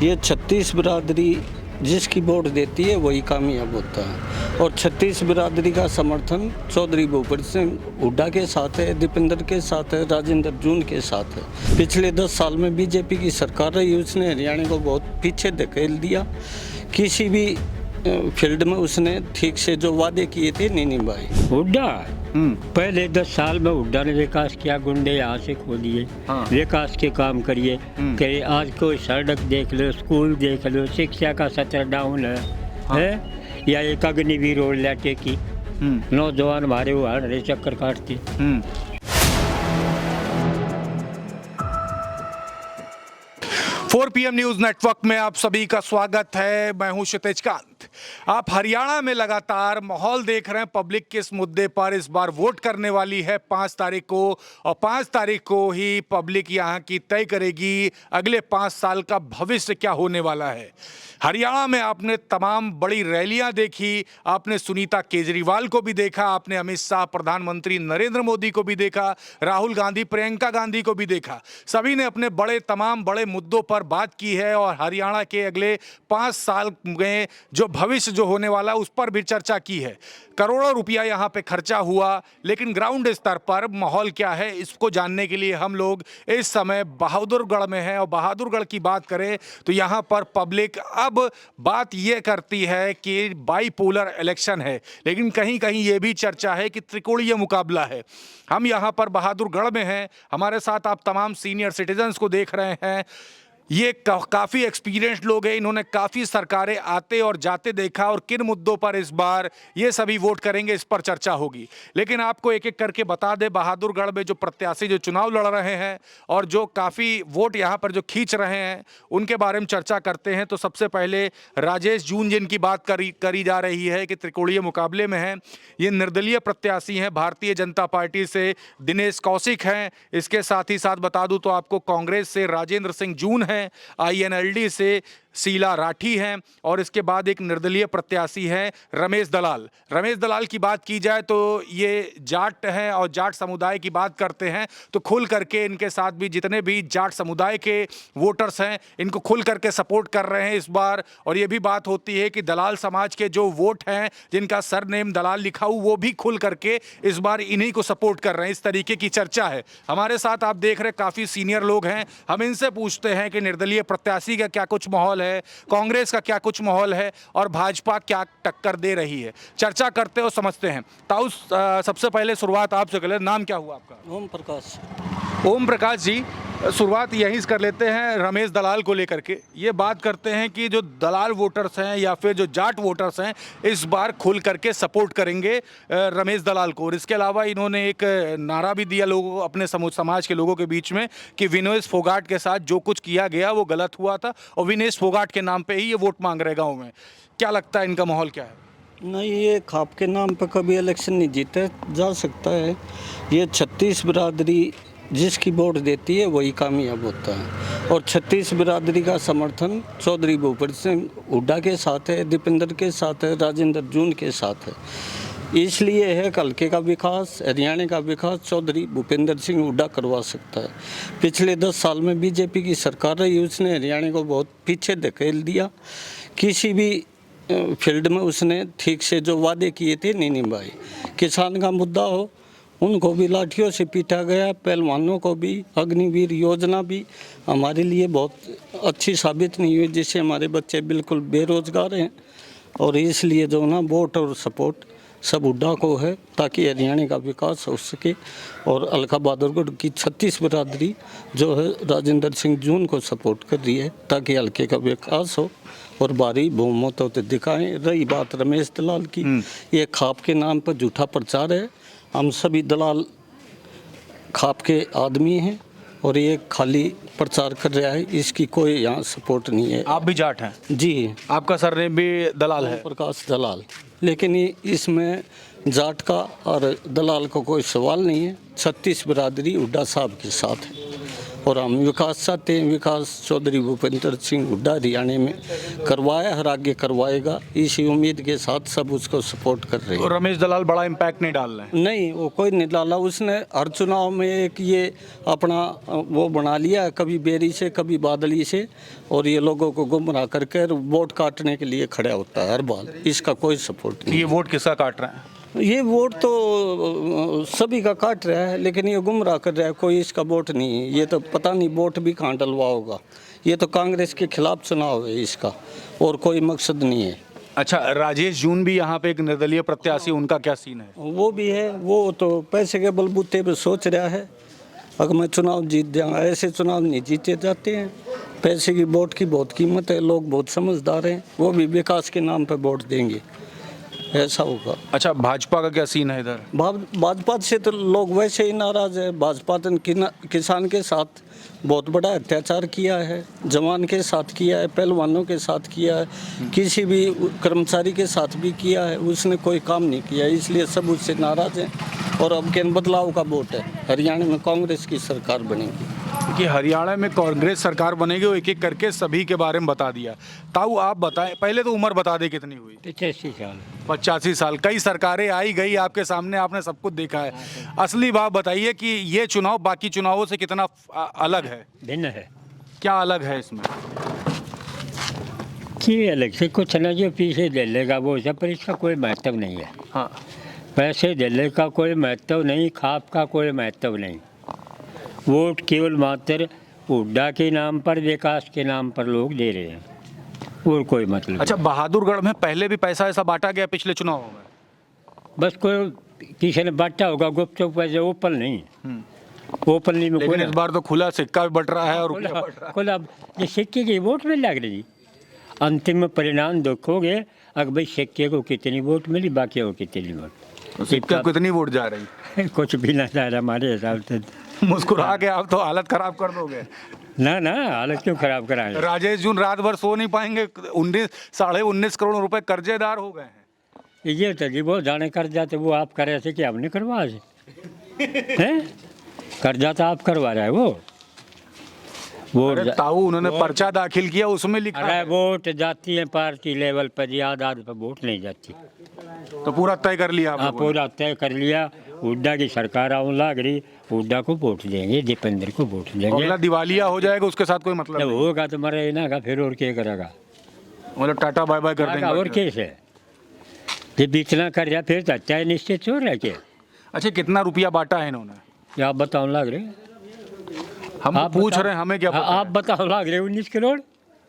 ये 36 बिरादरी जिसकी वोट देती है वही कामयाब होता है। और 36 बिरादरी का समर्थन चौधरी भूपेंद्र सिंह हुड्डा के साथ है, दीपेंद्र के साथ है, राजेंद्र जून के साथ है। पिछले 10 साल में बीजेपी की सरकार रही, उसने हरियाणा को बहुत पीछे धकेल दिया। किसी भी फील्ड में उसने ठीक से जो वादे किए थे नहीं निभाए। हुड्डा पहले 10 साल में हुड्डा ने विकास किया, गुंडे यहाँ से खोलिए, विकास के काम करिए। कि आज कोई सड़क देख लो, स्कूल देख लो, शिक्षा का स्तर डाउन है या एक अग्निवीर रोड लाटे की नौजवान हमारे हरे चक्कर काटते। 4 PM न्यूज नेटवर्क में आप सभी का स्वागत है। मैं हूं क्षितिज कांत। आप हरियाणा में लगातार माहौल देख रहे हैं। पब्लिक किस मुद्दे पर इस बार वोट करने वाली है 5 तारीख को, और 5 तारीख को ही पब्लिक यहां की तय करेगी अगले 5 साल का भविष्य क्या होने वाला है। हरियाणा में आपने तमाम बड़ी रैलियां देखी, आपने सुनीता केजरीवाल को भी देखा, आपने अमित शाह, प्रधानमंत्री नरेंद्र मोदी को भी देखा, राहुल गांधी, प्रियंका गांधी को भी देखा। सभी ने अपने तमाम बड़े मुद्दों पर बात की है और हरियाणा के अगले 5 साल में जो भविष्य जो होने वाला उस पर भी चर्चा की है। करोड़ों रुपया यहाँ पे खर्चा हुआ, लेकिन ग्राउंड स्तर पर माहौल क्या है इसको जानने के लिए हम लोग इस समय बहादुरगढ़ में हैं। और बहादुरगढ़ की बात करें तो यहाँ पर पब्लिक अब बात ये करती है कि बाईपोलर इलेक्शन है, लेकिन कहीं कहीं ये भी चर्चा है कि त्रिकोणीय मुकाबला है। हम यहाँ पर बहादुरगढ़ में हैं, हमारे साथ आप तमाम सीनियर सिटीजन्स को देख रहे हैं। ये काफ़ी एक्सपीरियंस्ड लोग हैं, इन्होंने काफ़ी सरकारें आते और जाते देखा और किन मुद्दों पर इस बार ये सभी वोट करेंगे इस पर चर्चा होगी। लेकिन आपको एक एक करके बता दें, बहादुरगढ़ में जो प्रत्याशी जो चुनाव लड़ रहे हैं और जो काफ़ी वोट यहाँ पर जो खींच रहे हैं उनके बारे में चर्चा करते हैं। तो सबसे पहले राजेश जून जिनकी बात करी जा रही है कि त्रिकोणीय मुकाबले में हैं, ये निर्दलीय प्रत्याशी हैं। भारतीय जनता पार्टी से दिनेश कौशिक हैं, इसके साथ ही साथ बता दूँ तो आपको कांग्रेस से राजेंद्र सिंह जून है, INLD से शीला राठी हैं, और इसके बाद एक निर्दलीय प्रत्याशी हैं रमेश दलाल। रमेश दलाल की बात की जाए तो ये जाट हैं और जाट समुदाय की बात करते हैं तो खुल करके इनके साथ भी जितने भी जाट समुदाय के वोटर्स हैं इनको खुल करके सपोर्ट कर रहे हैं इस बार। और ये भी बात होती है कि दलाल समाज के जो वोट हैं जिनका सरनेम दलाल लिखा हो वो भी खुल करके इस बार इन्हीं को सपोर्ट कर रहे हैं। इस तरीके की चर्चा है। हमारे साथ आप देख रहे काफ़ी सीनियर लोग हैं, हम इनसे पूछते हैं कि निर्दलीय प्रत्याशी का क्या कुछ माहौल है, कांग्रेस का क्या कुछ माहौल है और भाजपा क्या टक्कर दे रही है। चर्चा करते हो समझते हैं। ताऊ, सबसे पहले शुरुआत आपसे कर ले। नाम क्या हुआ आपका? ओम प्रकाश। ओम प्रकाश जी, शुरुआत यहीं से कर लेते हैं रमेश दलाल को लेकर के। ये बात करते हैं कि जो दलाल वोटर्स हैं या फिर जो जाट वोटर्स हैं इस बार खुल करके सपोर्ट करेंगे रमेश दलाल को। और इसके अलावा इन्होंने एक नारा भी दिया लोगों अपने समाज के लोगों के बीच में कि विनेश फोगाट के साथ जो कुछ किया गया वो गलत हुआ था और विनेश फोगाट के नाम पर ही ये वोट मांग रहे गाँव में। क्या लगता है इनका माहौल क्या है? नहीं, ये खाप के नाम पर कभी इलेक्शन नहीं जीता जा सकता है। ये 36 बिरादरी जिसकी वोट देती है वही कामयाब होता है। और 36 बिरादरी का समर्थन चौधरी भूपेंद्र सिंह हुड्डा के साथ है, दीपेंद्र के साथ है, राजेंद्र जून के साथ है। इसलिए है हल्के का विकास, हरियाणा का विकास चौधरी भूपेंद्र सिंह हुड्डा करवा सकता है। पिछले 10 साल में बीजेपी की सरकार रही, उसने हरियाणा को बहुत पीछे धकेल दिया। किसी भी फील्ड में उसने ठीक से जो वादे किए थे नहीं निभाए। किसान का मुद्दा हो, उनको भी लाठियों से पीटा गया। पहलवानों को भी अग्निवीर योजना भी हमारे लिए बहुत अच्छी साबित नहीं हुई, जिससे हमारे बच्चे बिल्कुल बेरोजगार हैं। और इसलिए जो ना वोट और सपोर्ट सब हुड्डा को है ताकि हरियाणा का विकास हो सके। और अलका बहादुरगढ़ की 36 बिरादरी जो है राजेंद्र सिंह जून को सपोर्ट कर रही है ताकि हल्के का विकास हो और भारी बहुमत होते दिखाएं। रही बात रमेश दलाल की, ये खाप के नाम पर झूठा प्रचार है। हम सभी दलाल खाप के आदमी हैं और ये खाली प्रचार कर रहा है, इसकी कोई यहाँ सपोर्ट नहीं है। आप भी जाट हैं? जी, आपका सरनेम भी दलाल है? प्रकाश दलाल। लेकिन इसमें जाट का और दलाल का कोई सवाल नहीं है। 36 बिरादरी हुड्डा साहब के साथ है और हम विकास चाहते हैं। विकास चौधरी भूपेंद्र सिंह हुड्डा हरियाणा में करवाया, हर आगे करवाएगा, इसी उम्मीद के साथ सब उसको सपोर्ट कर रहे हैं। और रमेश दलाल बड़ा इम्पैक्ट नहीं डाल रहे हैं? नहीं, वो कोई नहीं डाला। उसने हर चुनाव में एक ये अपना वो बना लिया, कभी बेरी से कभी बादली से, और ये लोगों को गुमराह करके वोट काटने के लिए खड़ा होता है हर बार। इसका कोई सपोर्ट नहीं। ये वोट किसका काट रहे हैं? ये वोट तो सभी का काट रहा है, लेकिन ये गुमराह कर रहा है। कोई इसका वोट नहीं है। ये तो पता नहीं वोट भी कहाँ डलवा होगा। ये तो कांग्रेस के खिलाफ चुनाव है इसका, और कोई मकसद नहीं है। अच्छा, राजेश जून भी यहाँ पे एक निर्दलीय प्रत्याशी, उनका क्या सीन है? वो भी है, वो तो पैसे के बलबूते पे सोच रहा है अगर मैं चुनाव जीत जाऊँगा। ऐसे चुनाव नहीं जीते जाते हैं। पैसे की वोट की बहुत कीमत है, लोग बहुत समझदार हैं, वो भी विकास के नाम पे वोट देंगे, ऐसा होगा। अच्छा, भाजपा का क्या सीन है इधर? भाजपा से तो लोग वैसे ही नाराज है। भाजपा ने किसान के साथ बहुत बड़ा अत्याचार किया है, जवान के साथ किया है, पहलवानों के साथ किया है, किसी भी कर्मचारी के साथ भी किया है। उसने कोई काम नहीं किया, इसलिए सब उससे नाराज हैं। और अब के बदलाव का वोट है, हरियाणा में कांग्रेस की सरकार बनेगी। कि हरियाणा में कांग्रेस सरकार बनेगी, वो एक एक करके सभी के बारे में बता दिया। ताऊ आप बताएं, पहले तो उम्र बता दे कितनी हुई? 85 साल। 85 साल। कई सरकारें आई गई आपके सामने, आपने सब कुछ देखा है। असली बात बताइए कि ये चुनाव बाकी चुनावों से कितना अलग है? भिन्न है। क्या अलग है इसमें? कि अलग से कुछ न, जो पीछे दे लेगा वो सब, पर इसका कोई महत्व नहीं है। हाँ, पैसे देने का कोई महत्व नहीं, खाप का कोई महत्व नहीं। वोट केवल मात्र हुड्डा के नाम पर, विकास के नाम पर लोग दे रहे हैं, और कोई मतलब अच्छा, बहादुरगढ़ में पहले भी पैसा ऐसा बांटा गया पिछले चुनावों में? बस कोई किसी ने बांटा होगा गुप्त चुप, वैसे ओपन नहीं। ओपनली में लेकिन कोई इस बार तो खुला सिक्का भी बट रहा है और रुपया बट रहा है। खुला ये सिक्के की वोट में लग रही। अंतिम परिणाम देखोगे, अगर भाई सिक्के को कितनी वोट मिली, बाकी को कितनी वोट। तो सिक्का कितनी वोट जा रही? कुछ भी ना जा रहा हमारे हिसाब से। मुस्कुरा के आप तो हालत खराब कर दोगे। ना ना, हालत क्यों खराब कराएं। राजेश जून रात भर सो नहीं पाएंगे, 19 करोड़ रुपए कर्जेदार हो गए हैं। ये तो जी वो जाने कर्जा तो वो आप करे थे कि हमने करवा से हैं? कर्जा तो आप करवा रहे हो। अरे ताऊ, उन्होंने पर्चा दाखिल किया, उसमें लिखा अरे है। वोट जाती है पार्टी लेवल पर, आधार पर वोट नहीं जाती। तो पूरा तय कर लिया आप हाँ, लोगों ने? पूरा तय कर लिया। हुड्डा की सरकार आने लग रही, हुड्डा को वोट देंगे, दीपेंद्र को वोट देंगे। अगला दिवालिया हो जाएगा, उसके साथ कोई मतलब जब नहीं। होगा तो मरे ना का, फिर और क्या करेगा? मतलब टाटा बाय बाय कर देंगे। और केस है ये बीतना कर रहा, फिर तो अच्छा है, निश्चित चोर है क्या? अच्छा, कितना रुपया बांटा है इन्होंने? ये आप बताओ लग रहे, हम आप पूछ बताओ। रहे हैं, हमें क्या पता आप बताओ लग रहे 19 करोड़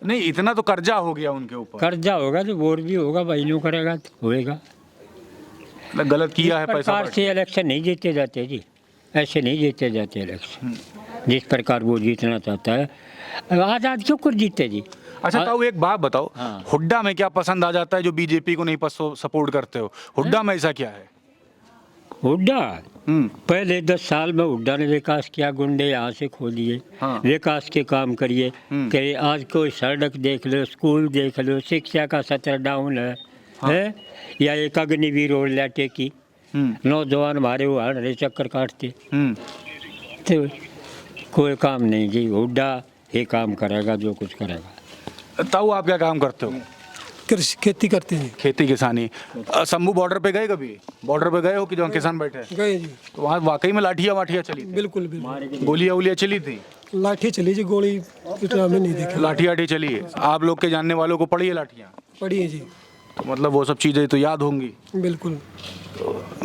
नहीं, इतना तो कर्जा हो गया उनके ऊपर। कर्जा होगा तो वोट भी होगा, बहनों करेगा तो होएगा। मतलब गलत किया है पैसा प्रकार बांट से इलेक्शन नहीं जीते जाते जी, ऐसे नहीं जीते जाते इलेक्शन। जिस प्रकार वो जीतना चाहता है, आज़ाद क्यों कर जीते जी। अच्छा ताऊ, एक बात बताओ, हाँ। हुड्डा में क्या पसंद आ जाता है जो बीजेपी को नहीं सपोर्ट करते हो? हुड्डा में ऐसा क्या है? हुड्डा हम्म, पहले 10 साल में हुड्डा ने विकास किया, गुंडे यहाँ से खोलिए, हाँ। विकास के काम करिए। कि आज कोई सड़क देख लो, स्कूल देख लो, शिक्षा का स्तर डाउन है, है? या एक अग्निवीर रोड लाटे की नौजवान हमारे वो हर रहे चक्कर काटते, तो कोई काम नहीं जी। हुड्डा ही काम करेगा, जो कुछ करेगा। ताऊ आप क्या काम करते हो? कृषि खेती करते हैं। खेती किसानी। शंभू बॉर्डर पे गए कभी? बॉर्डर पे गए हो कि जहाँ किसान बैठे हैं? गए जी, तो वहाँ वाकई में लाठियाँ वाठियाँ चली थी? बिल्कुल बिल्कुल। गोलियाँ वोलियाँ चली थी? लाठी चली जी, गोली पिटना में नहीं देखा। लाठी आठी चली है? आप लोग के जानने वालों को पड़ी है लाठियाँ? पड़ी है जी, तो मतलब वो सब चीज़ें तो याद होंगी। बिल्कुल।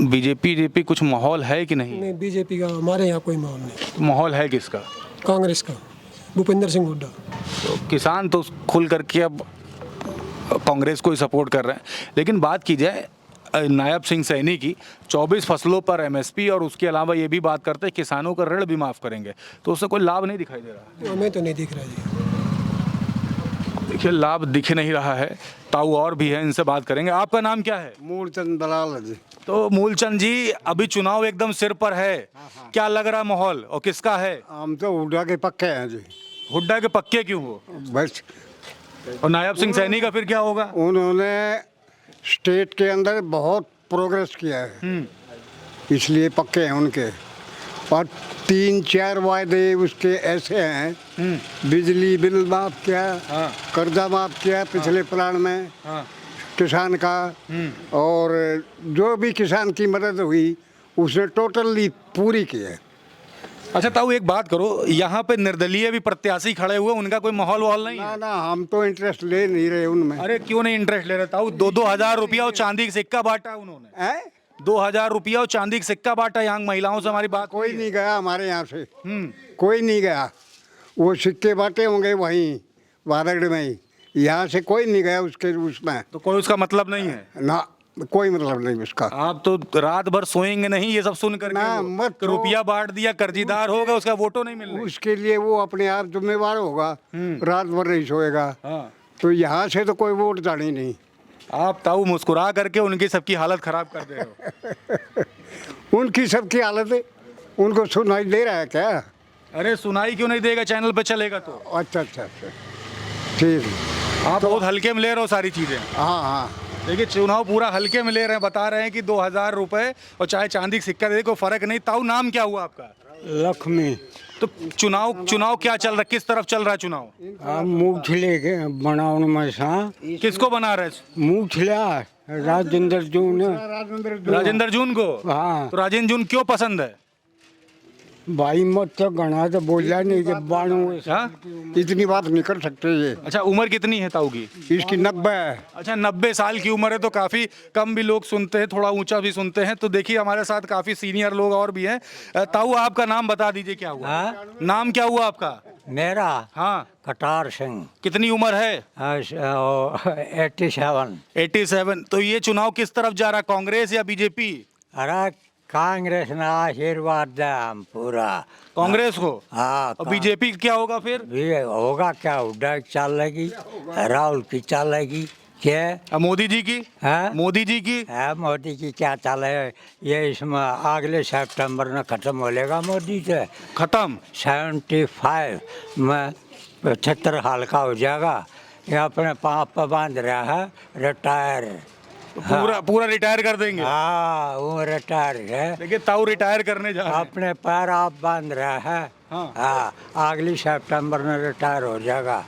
बीजेपी कुछ माहौल है कि नहीं? नहीं, बीजेपी का हमारे यहाँ कोई माहौल नहीं। तो माहौल है किसका? कांग्रेस का, भूपेंद्र सिंह हुड्डा। तो किसान तो खुल करके अब कांग्रेस को ही सपोर्ट कर रहे हैं। लेकिन बात की जाए नायब सिंह सैनी की, 24 फसलों पर एमएसपी, और उसके अलावा ये भी बात करते हैं किसानों का ऋण भी माफ़ करेंगे, तो उससे कोई लाभ नहीं दिखाई दे रहा। हमें तो नहीं दिख रहा जी। देखिए, लाभ दिख नहीं रहा है। ताऊ और भी है, इनसे बात करेंगे। आपका नाम क्या है? मूलचंद दलाल है जी। तो मूलचंद जी, अभी चुनाव एकदम सिर पर है, क्या लग रहा है माहौल, और किसका है? हम तो हुड्डा के पक्के हैं जी। हुड्डा के पक्के क्यों हो? बस और नायब सिंह सैनी का फिर क्या होगा? उन्होंने स्टेट के अंदर बहुत प्रोग्रेस किया है, इसलिए पक्के हैं उनके। और 3-4 वायदे उसके ऐसे हैं, बिजली बिल माफ किया, हाँ। कर्जा माफ किया पिछले प्लान में हाँ। किसान का, और जो भी किसान की मदद हुई उसने टोटली पूरी की है। अच्छा ताऊ एक बात करो, यहाँ पे निर्दलीय भी प्रत्याशी खड़े हुए, उनका कोई माहौल वाहौल नहीं ना है? ना, हम तो इंटरेस्ट ले नहीं रहे उनमें। अरे क्यों नहीं इंटरेस्ट ले रहे ताऊ? 2-2 हजार रुपया और चांदी का सिक्का बांटा उन्होंने। हैं? 2,000 रुपया और चांदी का सिक्का बांटा यहाँ महिलाओं से हमारी बात कोई हुई है। नहीं गया हमारे यहाँ से, कोई नहीं गया। वो सिक्के बांटे होंगे वहीं वारगढ़ में ही, यहाँ से कोई नहीं गया उसके उसमें। तो कोई उसका मतलब नहीं है? ना, कोई मतलब नहीं उसका। आप तो रात भर सोएंगे नहीं ये सब सुन करके ना, वो, मत कि रो। रुपया बांट दिया, कर्जीदार होगा, उसका वोटो नहीं मिल रहा। उसके लिए वो अपने आप जिम्मेवार होगा, रात भर नहीं सोएगा। हाँ। तो यहाँ से तो कोई वोट जानी नहीं। आप ताऊ मुस्कुरा करके उनकी सबकी हालत खराब कर दे रहे हो। उनकी सबकी हालत है, उनको सुनाई दे रहा है क्या? अरे सुनाई क्यों नहीं देगा, चैनल पे चलेगा तो। अच्छा अच्छा अच्छा, ठीक है। आप बहुत हल्के में ले रहे हो सारी चीजें। हाँ हाँ, देखिए चुनाव पूरा हल्के में ले रहे हैं, बता रहे हैं कि 2,000 रुपए और चाहे चांदी का सिक्का दे, कोई फर्क नहीं। ताऊ नाम क्या हुआ आपका? लक्ष्मी। तो चुनाव क्या चल रहा है, किस तरफ चल रहा है चुनाव? मूठले के बनावन में सा किसको बना रहे हैं? मूठला राजेंद्र जून। राजेंद्र जून को? हाँ तो राजेंद्र जून क्यों पसंद है? भाई मत तो गणा तो बोला नहीं कि बाणु। हाँ? इतनी बात नहीं कर सकते ये। अच्छा उम्र कितनी है ताऊ की? इसकी 90 है। अच्छा 90 साल की उम्र है, तो काफ़ी कम भी लोग सुनते हैं, थोड़ा ऊंचा भी सुनते हैं। तो देखिए हमारे साथ काफ़ी सीनियर लोग और भी हैं। ताऊ आपका नाम बता दीजिए, क्या हुआ? हाँ? नाम क्या हुआ आपका? मेरा हाँ। कटार सिंह। कितनी उम्र है? 87। 87। तो ये चुनाव किस तरफ जा रहा है, कांग्रेस या बीजेपी? अरे कांग्रेस ने आशीर्वाद दिया हम पूरा कांग्रेस को। हाँ। और बीजेपी क्या होगा फिर? भी होगा क्या, हुड्डा की चलेगी, राहुल की चलेगी क्या? अब मोदी जी की? हाँ? मोदी जी की? है मोदी की क्या चाल है? ये इसमें अगले सितंबर में खत्म हो लेगा मोदी से। खत्म? 75 में 75 साल का हो जाएगा। ये अपने पाँव पर बांध रहा है रिटायर। तो पूरा रिटायर कर देंगे? हाँ वो रिटायर है, देखिए ताऊ रिटायर करने जा रहे हैं। अपने पैर आप बांध रहा है। हाँ। हाँ अगली सितंबर में रिटायर हो जाएगा।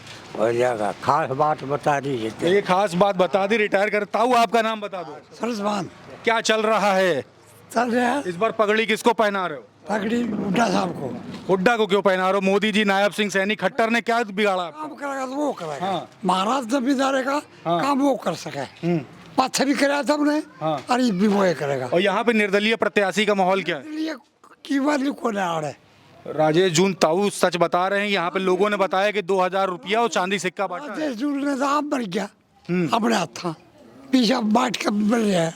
खास बात बता दीजिए। तो ये खास बात बता दी, रिटायर कर। ताऊ आपका नाम बता दो। सरसवान क्या चल रहा है चल रहे हैं। इस बार? पगड़ी किसको पहना रहे हो? पगड़ी बुड्ढा साहब को। हुड्डा को क्यों पहना रहे हो? मोदी जी, नायब सिंह सैनी, खट्टर ने क्या बिगाड़ा आपको? काम करेगा तो वो करेगा। हाँ। महाराज जमींदारे का काम वो कर सके। पाछे भी कराया था हमने, हाँ। और ये भी वो ही करेगा। और यहाँ पे निर्दलीय प्रत्याशी का माहौल क्या है? ये की बात नहीं कोने आ रहा है। राजेश जून ताऊ सच बता रहे हैं। यहाँ पे लोगों ने बताया कि 2,000 रुपया और चांदी सिक्का बांटा है। राजेश जून ने तो आप मर गया अपने हाथ था, पीछे बाट के मिल रहा है।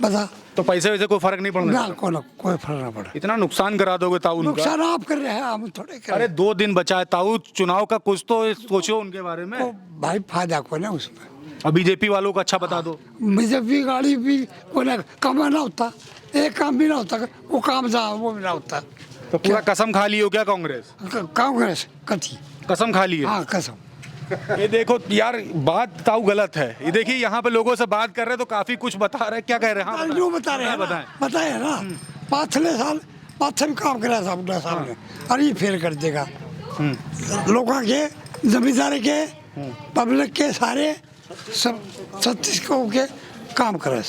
बता तो पैसे वैसे कोई फर्क नहीं पड़ना? ना कोई फर्क ना पड़ा। इतना नुकसान करा दोगे ताऊ उनका? नुकसान आप कर रहे हैं, हम थोड़े कर अरे रहे 2 दिन बचा है ताऊ चुनाव का, कुछ तो सोचो उनके बारे में। हैं। तो भाई फायदा को ना उसमें। और बीजेपी वालों को अच्छा बता दो। बीजेपी गाड़ी भी को ना काम ना होता, एक काम भी ना होता, वो काम जा वो भी ना होता। तो पूरा कसम खा ली हो क्या कांग्रेस? कांग्रेस कथी? कसम खा ली है? हाँ कसम। ये देखो यार, बात ताऊ गलत है। ये देखिए यहाँ पे लोगों से बात कर रहे हैं तो काफी कुछ बता रहे हैं। क्या कह रहे हैं? हाँ जो बता रहे हैं ना, बताएं। बताए ना। 5-6 साल 5 काम कराया था बुढ़ा साहब ने, और ये फेल कर देगा। लोगों के, जमींदार के, पब्लिक के, सारे सब 36 के काम करे।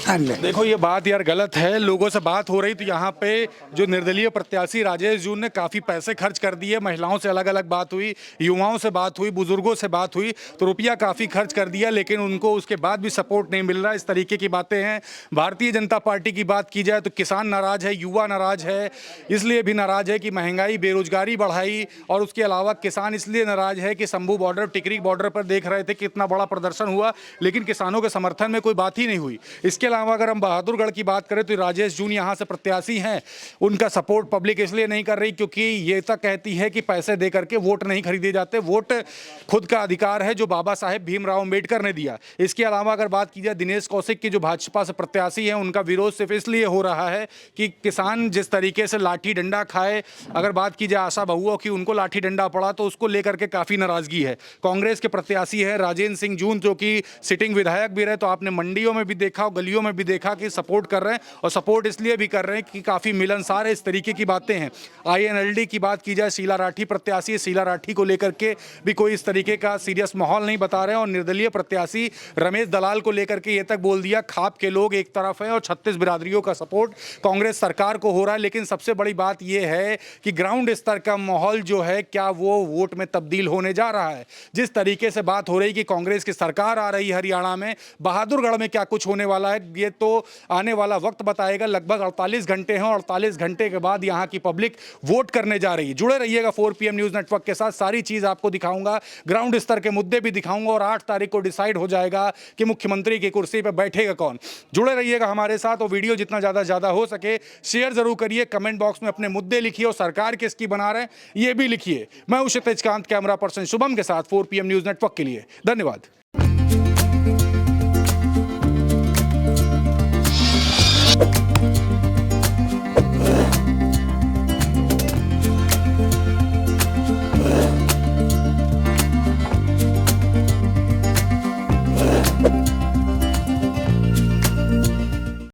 देखो ये बात यार गलत है। लोगों से बात हो रही तो यहाँ पे जो निर्दलीय प्रत्याशी राजेश जून ने काफ़ी पैसे खर्च कर दिए। महिलाओं से अलग अलग बात हुई, युवाओं से बात हुई, बुजुर्गों से बात हुई, तो रुपया काफ़ी खर्च कर दिया, लेकिन उनको उसके बाद भी सपोर्ट नहीं मिल रहा। इस तरीके की बातें हैं। भारतीय जनता पार्टी की बात की जाए तो किसान नाराज है, युवा नाराज है। इसलिए भी नाराज है कि महंगाई, बेरोजगारी बढ़ाई, और उसके अलावा किसान इसलिए नाराज है कि शंभू बॉर्डर, टिकरी बॉर्डर पर देख रहे थे कितना बड़ा प्रदर्शन हुआ, लेकिन किसानों के समर्थन में कोई बात ही नहीं हुई। इसके अलावा अगर हम बहादुरगढ़ की बात करें तो राजेश जून यहाँ से प्रत्याशी हैं, उनका सपोर्ट पब्लिक इसलिए नहीं कर रही क्योंकि ये तक कहती है कि पैसे दे करके वोट नहीं खरीदे जाते। वोट खुद का अधिकार है जो बाबा साहेब भीमराव अंबेडकर ने दिया। इसके अलावा अगर बात की जाए दिनेश कौशिक की, जो भाजपा से प्रत्याशी हैं, उनका विरोध सिर्फ इसलिए हो रहा है कि किसान जिस तरीके से लाठी डंडा खाए। अगर बात की जाए आशा बहुओं की, उनको लाठी डंडा पड़ा तो उसको लेकर के काफ़ी नाराजगी है। कांग्रेस के प्रत्याशी है राजेंद्र सिंह जून, जो कि सिटिंग विधायक भी रहे, तो आपने मंडियों में भी देखा और गलियों में भी देखा कि सपोर्ट कर रहे हैं, और सपोर्ट इसलिए भी कर रहे हैं कि काफ़ी मिलनसार है, इस तरीके की बातें हैं। INLD की बात की जाए, शीला राठी प्रत्याशी, शीला राठी को लेकर के भी कोई इस तरीके का सीरियस माहौल नहीं बता रहे हैं, और निर्दलीय प्रत्याशी रमेश दलाल को लेकर के ये तक बोल दिया खाप के लोग एक तरफ हैं और 36 बिरादरियों का सपोर्ट कांग्रेस सरकार को हो रहा है। लेकिन सबसे बड़ी बात यह है कि ग्राउंड स्तर का माहौल जो है, क्या वो वोट में तब्दील होने जा रहा है? जिस तरीके से बात हो रही कि कांग्रेस की सरकार आ रही हरियाणा में, बहादुरगढ़ में क्या कुछ होने वाला है ये तो आने वाला वक्त बताएगा। लगभग 48 घंटे हैं और 48 घंटे के बाद यहां की पब्लिक वोट करने जा रही है। जुड़े रहिएगा 4 PM न्यूज़ नेटवर्क के साथ, सारी चीज आपको दिखाऊंगा, ग्राउंड स्तर के मुद्दे भी दिखाऊंगा, और 8 तारीख को डिसाइड हो जाएगा कि मुख्यमंत्री की कुर्सी पर बैठेगा कौन। जुड़े रहिएगा हमारे साथ, और वीडियो जितना ज़्यादा हो सके शेयर जरूर करिए, कमेंट बॉक्स में अपने मुद्दे लिखिए और सरकार किसकी बना रहे हैं ये भी लिखिए। मैं हूं क्षितिज कांत, कैमरा पर्सन शुभम के साथ 4 PM न्यूज़ नेटवर्क के लिए। धन्यवाद।